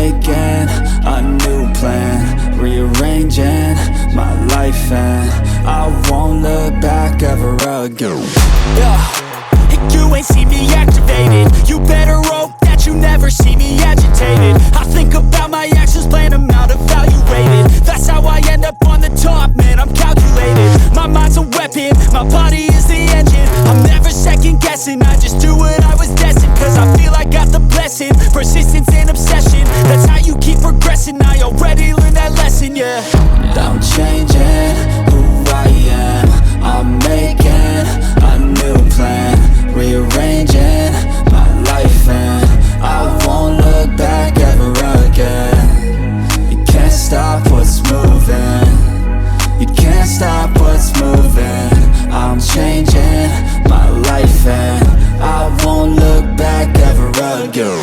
making a new plan, rearranging my life, and I won't look back ever again. You ain't see me activated. You better hope that you never see me agitated. I think about my actions, plan them out, evaluated. That's how I end up on the top, man, I'm calculated. My mind's a weapon, my body is the engine. I'm never second guessing, I just do what I was destined. Cause I feel I got the blessing, persistence and obsession. That's how you keep progressing, I already learned that lesson, yeah. I'm changing who I am, I'm making a new plan, rearranging my life, and I won't look back ever again. You can't stop what's moving, you can't stop what's moving. I'm changing my life, and I won't look back ever again.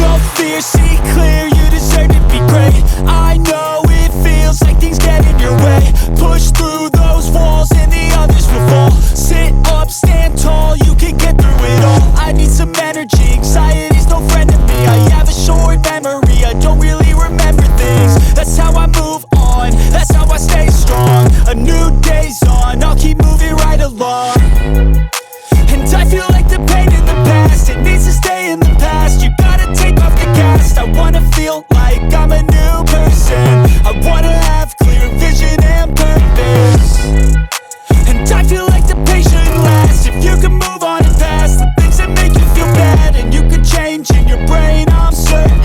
No fear, see clear, you deserve to be great. I know it feels like things get in your way. Push through those walls and the others will fall. Sit up, stand tall, you can get through it all. I need some energy, anxiety's no friend to me. I have a short memory, I don't really remember things. That's how I move on, that's how I stay strong. A new day's on, I'll keep moving right along. And I feel like the pain in the past, it needs to stay in the past. You gotta take off the cast. I wanna feel like I'm a new person. I wanna have clear vision and purpose. And I feel like the pain shouldn't last. If you can move on and past the things that make you feel bad, and you can change in your brain, I'm certain.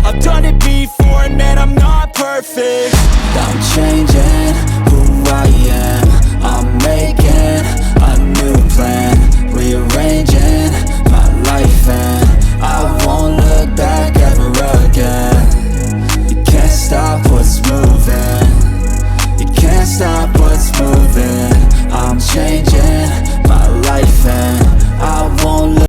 I've done it before and man, I'm not perfect.